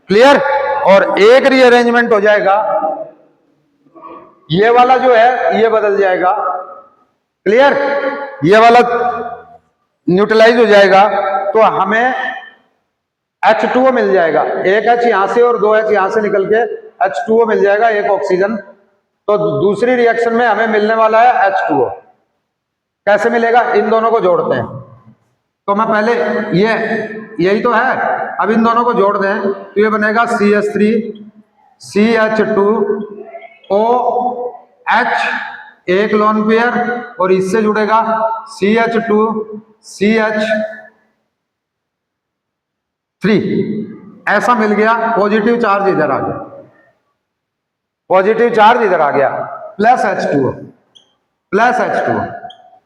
क्लियर। और एक रीअरेंजमेंट हो जाएगा, ये वाला जो है ये बदल जाएगा, क्लियर, ये वाला न्यूट्रलाइज हो जाएगा, तो हमें H2O मिल जाएगा, एक H यहां से और 2 H यहां से निकल के H2O मिल जाएगा, एक ऑक्सीजन। तो दूसरी रिएक्शन में हमें मिलने वाला है H2O। कैसे मिलेगा, इन दोनों को जोड़ते हैं। तो मैं पहले ये यही तो है, अब इन दोनों को जोड़ दें तो ये बनेगा CH3 CH2 OH, एक लोन पेयर, और इससे जुड़ेगा CH2 CH3, ऐसा मिल गया। पॉजिटिव चार्ज इधर आ गया, पॉजिटिव चार्ज इधर आ गया, प्लस H2O।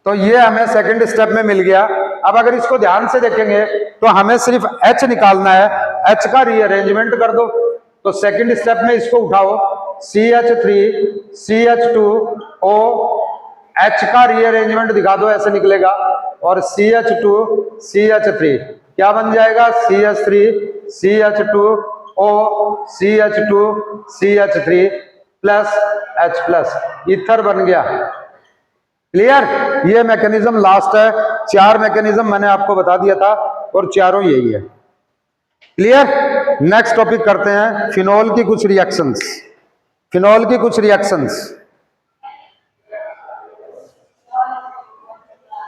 तो ये हमें सेकंड स्टेप में मिल गया। अब अगर इसको ध्यान से देखेंगे तो हमें सिर्फ H निकालना है, H का रीअरेंजमेंट कर दो। तो सेकंड स्टेप में इसको उठाओ, CH3 CH2 O, H का रीअरेंजमेंट दिखा दो, ऐसे निकलेगा, और CH2 CH3 क्या बन जाएगा, CH3 CH2 O CH2 CH3 plus H plus, ether बन गया, क्लियर। ये मैकेनिज्म लास्ट है, 4 मैकेनिज्म मैंने आपको बता दिया था और चारों यही है, क्लियर। नेक्स्ट टॉपिक करते हैं फिनॉल की कुछ रिएक्शंस, फिनॉल की कुछ रिएक्शंस,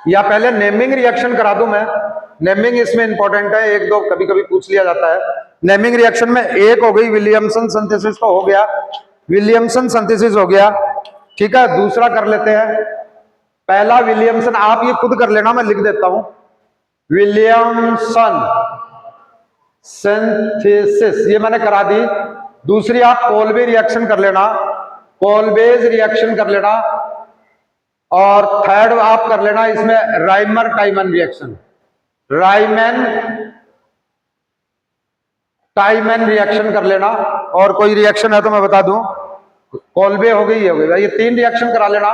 या पहले नेमिंग रिएक्शन करा दूं मैं, नेमिंग इसमें इंपॉर्टेंट है, एक दो कभी कभी पूछ लिया जाता है। नेमिंग रिएक्शन में एक हो गई विलियमसन सिंथेसिस, तो हो गया विलियमसन सिंथेसिस हो गया, ठीक है। दूसरा कर लेते हैं, पहला विलियमसन, आप ये खुद कर लेना, मैं लिख देता हूं, विलियमसन सिंथेसिस, ये मैंने करा दी। दूसरी आप कोल्बे रिएक्शन कर लेना, कोल्बेज रिएक्शन कर लेना, और थर्ड आप कर लेना इसमें राइमर टाइमन रिएक्शन, राइमन टाइमन रिएक्शन कर लेना। और कोई रिएक्शन है तो मैं बता दूं, कोल्बे हो गई, ये हो गई, ये 3 रिएक्शन करा लेना,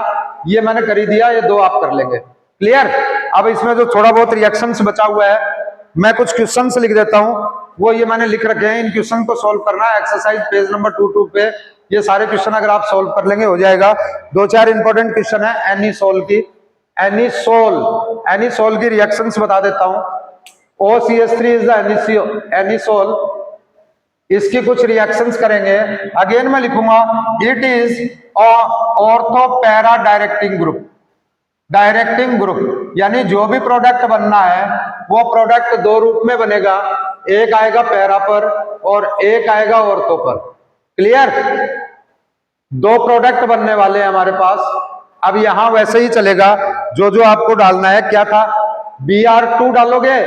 ये मैंने कर ही दिया, ये 2 आप कर लेंगे, क्लियर। अब इसमें जो थोड़ा बहुत रिएक्शंस बचा हुआ है, मैं कुछ क्वेश्चंस लिख देता हूं, वो ये मैंने लिख रखे हैं, इन क्वेश्चन को सॉल्व करना है। एक्सरसाइज पेज नंबर 22 पे ये सारे क्वेश्चन अगर आप सॉल्व कर लेंगे हो जाएगा। 2-4 इंपॉर्टेंट क्वेश्चन है एनीसोल की, एनीसोल की रिएक्शंस बता देता हूं। OCH3 इज द एनीसोल, इसकी कुछ रिएक्शंस करेंगे। अगेन मैं लिखूंगा, it is ortho para directing group, directing group यानी जो भी प्रोडक्ट बनना है वो प्रोडक्ट 2 रूप में बनेगा, एक आएगा पैरा पर और एक आएगा ऑर्थो पर, क्लियर। 2 प्रोडक्ट बनने वाले हैं हमारे पास। अब यहां वैसे ही चलेगा, जो जो आपको डालना है, क्या था, Br2 डालोगे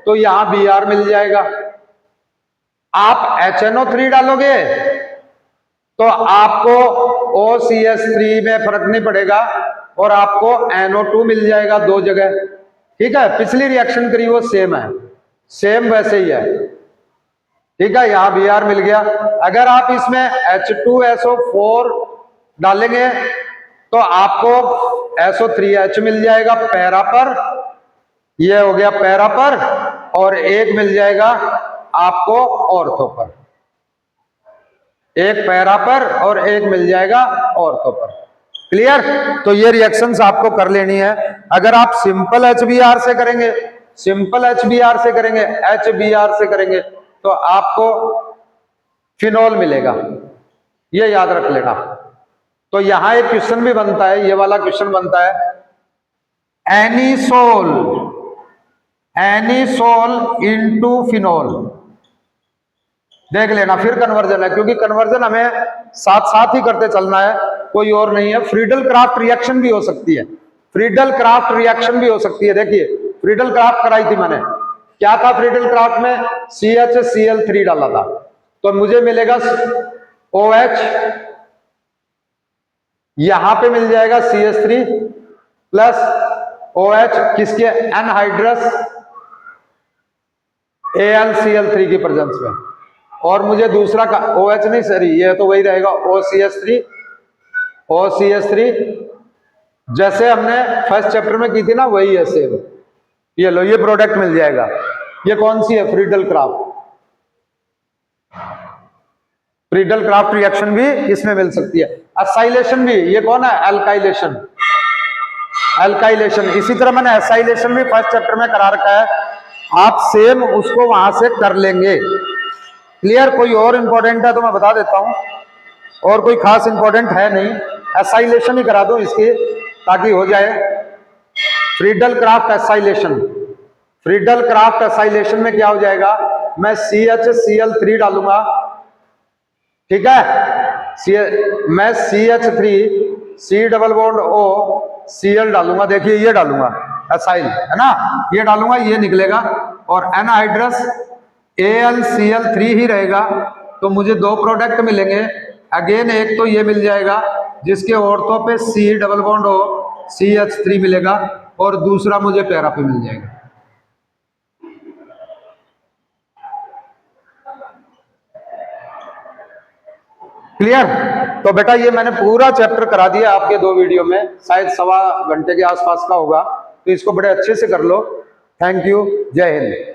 तो यहां Br मिल जाएगा, आप HNO3 डालोगे तो आपको OCH3 में फर्क नहीं पड़ेगा और आपको NO2 मिल जाएगा 2 जगह, ठीक है। पिछली रिएक्शन करी वो सेम है, सेम वैसे ही है, ठीक है। यहां Br मिल गया। अगर आप इसमें H2SO4 डालेंगे तो आपको SO3H मिल जाएगा पैरा पर, ये हो गया पैरा पर, और एक मिल जाएगा आपको ऑर्थो पर, एक पैरा पर और एक मिल जाएगा ऑर्थो पर, क्लियर। तो ये रिएक्शंस आपको कर लेनी है। अगर आप सिंपल HBr से करेंगे, सिंपल HBr से करेंगे, HBr से करेंगे तो आपको फिनॉल मिलेगा, ये याद रख लेना। तो यहां एक क्वेश्चन भी बनता है, ये वाला क्वेश्चन बनता है, एनीसोल, एनीसोल इनटू फिनॉल, देख लेना। फिर कन्वर्जन है, क्योंकि कन्वर्जन हमें साथ साथ ही करते चलना है, कोई और नहीं है। फ्रीडल क्राफ्ट रिएक्शन भी हो सकती है, फ्रीडल क्राफ्ट रिएक्शन भी हो सकती है। देखिए फ्रीडल क्राफ्ट कराई थी मैंने, क्या था फ्रीडल क्राफ्ट में, CHCl3 डाला था, तो मुझे मिलेगा OH, यहां पे मिल जाएगा CH3 प्लस OH किसके, एनहाइड्रस AlCl3 की प्रेजेंस में। और मुझे दूसरा का OH नहीं, सॉरी ये तो वही रहेगा OCH3 जैसे हमने फर्स्ट चैप्टर में की थी ना, वही है सेम। ये लो, ये प्रोडक्ट मिल जाएगा। ये कौन सी है, Friedel craft. Friedel craft reaction भी इसमें मिल सकती है। एसाइलेशन भी, ये कौन है, एल्काइलेशन, एल्काइलेशन। इसी तरह मैंने एसाइलेशन भी फर्स्ट चैप्टर में करा रखा है, आप सेम उसको वहां से कर लेंगे। क्लियर। कोई और इंपॉर्टेंट है तो मैं बता देता हूं, और कोई खास इंपॉर्टेंट है नहीं, एसाइलेशन ही करा दो इसकी ताकि हो जाए। Friedel Crafts acylation, Friedel Crafts acylation में क्या हो जाएगा, मैं CHCl3 डालूंगा, ठीक है, मैं CH3 C double bond O Cl डालूंगा, देखिए ये डालूंगा एसाइल है ना, ये डालूंगा, ये निकलेगा, और एनहाइड्रस AlCl3 ही रहेगा, तो मुझे दो प्रोडक्ट मिलेंगे। अगेन एक तो ये मिल जाएगा जिसके ऑर्थो पे C double bond O CH3 मिलेगा, और दूसरा मुझे पैरा पे मिल जाएगा। क्लियर। तो बेटा ये मैंने पूरा चैप्टर करा दिया आपके 2 वीडियो में, शायद 1.25 घंटे के आसपास का होगा, तो इसको बड़े अच्छे से कर लो। थैंक यू, जय हिंद।